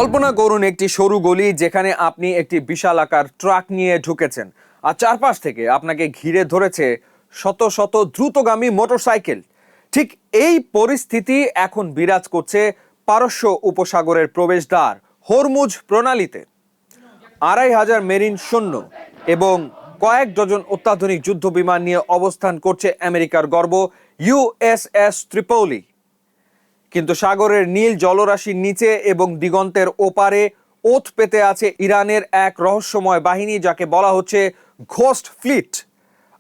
কল্পনা করুন একটি সরু গলি যেখানে আপনি একটি বিশাল আকার ট্রাক নিয়ে ঢুকেছেন, আর চারপাশ থেকে আপনাকে ঘিরে ধরেছে শত শত দ্রুতগামী মোটরসাইকেল। ঠিক এই পরিস্থিতি এখন বিরাজ করছে পারস্য উপসাগরের প্রবেশদ্বার হরমুজ প্রণালীতে। ২৫০০ মেরিন সৈন্য এবং কয়েক ডজন অত্যাধুনিক যুদ্ধ বিমান নিয়ে অবস্থান করছে আমেরিকার গর্ব ইউএসএস ত্রিপোলি। কিন্তু সাগরের নীল জলরাশির নিচে এবং দিগন্তের ওপারে ওত পেতে আছে ইরানের এক রহস্যময় বাহিনী, যাকে বলা হচ্ছে ঘোস্ট ফ্লিট।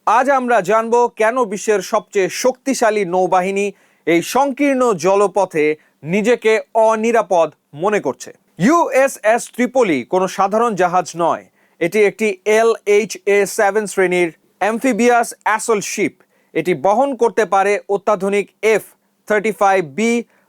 আজ আমরা জানব কেন বিশ্বের সবচেয়ে শক্তিশালী নৌবাহিনী এই সংকীর্ণ জলপথে নিজেকে অনিরাপদ মনে করছে। ইউএসএস ত্রিপোলি কোনো সাধারণ জাহাজ নয়, এটি একটি LHA-7 শ্রেণীর অ্যাম্ফিবিয়াস অ্যাসল্ট শিপ। এটি বহন করতে পারে অত্যাধুনিক F-35B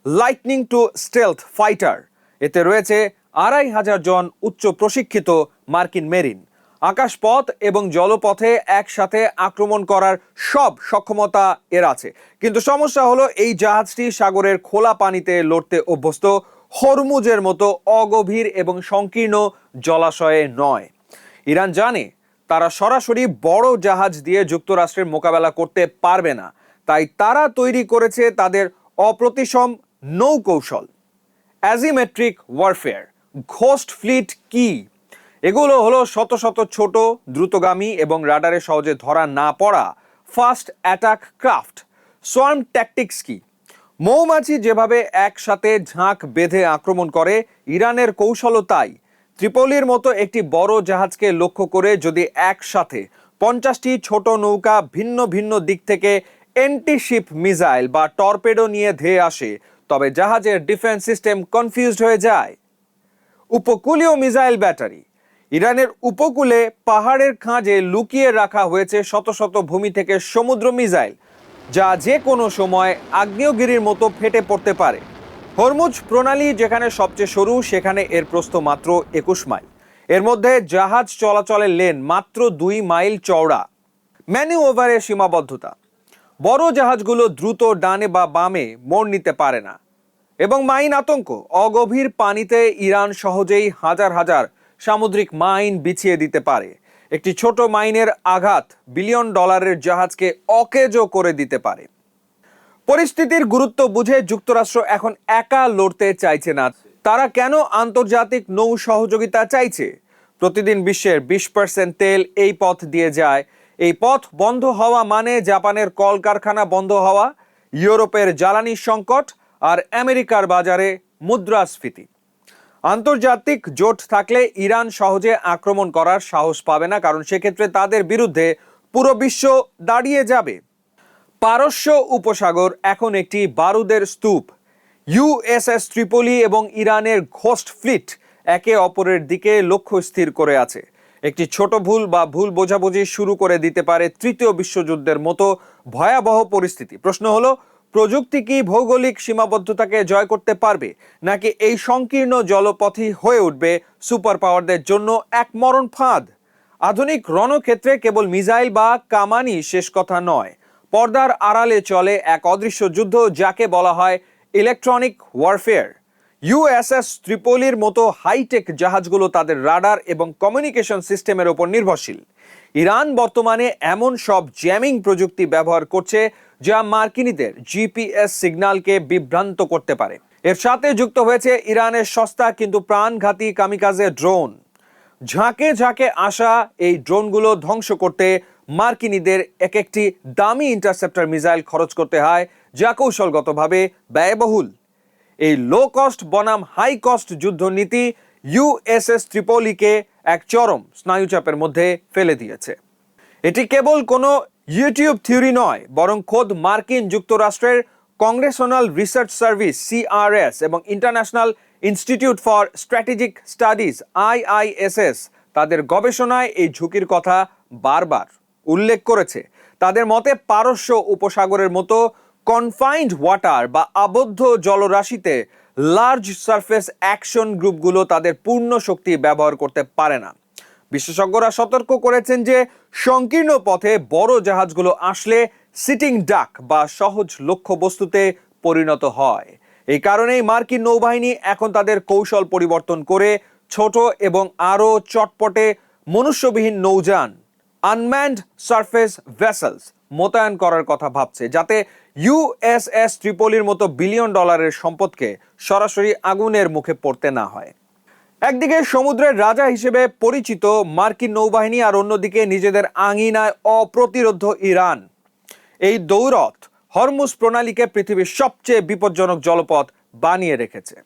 lightning two stealth fighter. এতে রয়েছে ২৫০০ জন উচ্চ প্রশিক্ষিত মার্কিন মেরিন। আকাশপথ এবং জলপথে একসাথে আক্রমণ করার সব সক্ষমতা এর আছে। কিন্তু সমস্যা হলো এই জাহাজটি সাগরের খোলা পানিতে লড়তে অভ্যস্ত হরমুজের মতো অগভীর এবং সংকীর্ণ জলাশয়ে নয়। ইরান জানে তারা সরাসরি বড় জাহাজ দিয়ে যুক্তরাষ্ট্রের মোকাবেলা করতে পারবে না, তাই তারা তৈরি করেছে তাদের অপ্রতিসম নৌকৌশল, অ্যাজিমেট্রিক ওয়ারফেয়ার। ঘোস্ট ফ্লিট কি? এগুলো হলো শত শত ছোট, দ্রুতগামী এবং রাডারে সহজে ধরা না পড়া fast attack craft. Swarm tactics কি? মৌমাছি যেভাবে একসাথে ঝাঁক বেঁধে আক্রমণ করে, ইরানের কৌশলও তাই। ত্রিপোলির মতো একটি বড় জাহাজকে লক্ষ্য করে যদি একসাথে ৫০টি ছোট নৌকা ভিন্ন ভিন্ন দিক থেকে অ্যান্টিশিপ মিসাইল বা টর্পেডো নিয়ে ধেয়ে আসে, তবে জাহাজের ডিফেন্স সিস্টেম কনফিউজড হয়ে যায়। উপকূলীয় মিসাইল ব্যাটারি। ইরানের উপকূলে পাহাড়ের খাঁজে লুকিয়ে রাখা হয়েছে শত শত ভূমি থেকে সমুদ্র মিসাইল, যা যে কোনো সময় আগ্নেয়গিরির মতো ফেটে পড়তে পারে। হরমুজ প্রণালী যেখানে সবচেয়ে সরু, সেখানে এর প্রস্থ মাত্র ২১ মাইল। এর মধ্যে জাহাজ চলাচলের লেন মাত্র ২ মাইল চওড়া। ম্যানিওভারের সীমাবদ্ধতা। বড় জাহাজগুলো দ্রুত ডানে বা বামে মোড় নিতে পারে না এবং মাইন আতঙ্ক। অগভীর পানিতে ইরান সহজেই হাজার হাজার সামুদ্রিক মাইন বিছিয়ে দিতে পারে। একটি ছোট মাইনের আঘাত বিলিয়ন ডলারের জাহাজকে অকেজো করে দিতে পারে। পরিস্থিতির গুরুত্ব বুঝে যুক্তরাষ্ট্র এখন একা লড়তে চাইছে না। তারা কেন আন্তর্জাতিক নৌ সহযোগিতা চাইছে? প্রতিদিন বিশ্বের ২০% তেল এই পথ দিয়ে যায়। এই পথ বন্ধ হওয়া মানে জাপানের কলকারখানা বন্ধ হওয়া, ইউরোপের জ্বালানি সংকট আর আমেরিকার বাজারে মুদ্রাস্ফীতি। আন্তর্জাতিক জোট থাকলে ইরান সহজে আক্রমণ করার সাহস পাবে না, কারণ সেক্ষেত্রে তাদের বিরুদ্ধে পুরো বিশ্ব দাঁড়িয়ে যাবে। পারস্য উপসাগর এখন একটি বারুদের স্তূপ। ইউএসএস ত্রিপোলি এবং ইরানের ঘোস্ট ফ্লিট একে অপরের দিকে লক্ষ্য স্থির করে আছে। একটি ছোট ভুল বা ভুল বোঝাবুঝি শুরু করে দিতে পারে তৃতীয় বিশ্বযুদ্ধের মতো ভয়াবহ পরিস্থিতি। প্রশ্ন হলো, প্রযুক্তি কি ভৌগোলিক সীমাবদ্ধতাকে জয় করতে পারবে, নাকি এই সংকীর্ণ জলপথই হয়ে উঠবে সুপার পাওয়ারদের জন্য এক মরণ ফাঁদ? আধুনিক রণক্ষেত্রে কেবল মিসাইল বা কামানই শেষ কথা নয়, পর্দার আড়ালে চলে এক অদৃশ্য যুদ্ধ, যাকে বলা হয় ইলেকট্রনিক ওয়ারফেয়ার। ইউএসএস ত্রিপোলির মতো হাইটেক জাহাজগুলো তাদের রাডার এবং কমিউনিকেশন সিস্টেমের উপর নির্ভরশীল। ইরান বর্তমানে এমন সব জ্যামিং প্রযুক্তি ব্যবহার করছে যা মার্কিনীদের জিপিএস সিগন্যালকে বিভ্রান্ত করতে পারে। এর সাথে যুক্ত হয়েছে ইরানের সস্তা কিন্তু প্রাণঘাতী কামিকাজে ড্রোন। ঝাঁকে ঝাঁকে আসা এই ড্রোনগুলো ধ্বংস করতে মার্কিনীদের এক একটি দামি ইন্টারসেপ্টর মিসাইল খরচ করতে হয়, যা কৌশলগতভাবে ব্যয়বহুল। এই লো কস্ট বনাম হাই কস্ট যুদ্ধনীতি ইউএসএস ত্রিপোলিকে এক চরম স্নায়ুচাপের মধ্যে ফেলে দিয়েছে। এটি কেবল কোনো ইউটিউব থিওরি নয়, বরং খোদ মার্কিন যুক্তরাষ্ট্রের কংগ্রেশনাল রিসার্চ সার্ভিস CRS এবং international institute for strategic studies IISS তাদের গবেষণায় এই ঝুঁকির কথা বারবার উল্লেখ করেছে। তাদের মতে পারস্য উপসাগরের মতো কনফাইন্ড ওয়াটার বা আবদ্ধ জলরাশিতে লার্জ সারফেস অ্যাকশন গ্রুপগুলো তাদের পূর্ণ শক্তি ব্যবহার করতে পারে না। বিশেষজ্ঞরা সতর্ক করেছেন যে সংকীর্ণ পথে বড় জাহাজগুলো আসলে সিটিং ডাক বা সহজ লক্ষ্যবস্তুতে পরিণত হয়। এই কারণেই মার্কিন নৌবাহিনী এখন তাদের কৌশল পরিবর্তন করে ছোট এবং আরও চটপটে মনুষ্যবিহীন নৌযান আনম্যান্ড সারফেস ভেসেলস মোতায়েন করার কথা ভাবছে, যাতে ইউএসএস ট্রিপলির মতো বিলিয়ন ডলারের সম্পদকে সরাসরি আগুনের মুখে পড়তে না হয়। একদিকে সমুদ্রের রাজা হিসেবে পরিচিত মার্কিন নৌবাহিনী, আর অন্যদিকে নিজেদের আঙিনায় অপ্রতিরোধ্য ইরান। এই দৌড়ত হরমুজ প্রণালীকে পৃথিবীর সবচেয়ে বিপজ্জনক জলপথ বানিয়ে রেখেছে।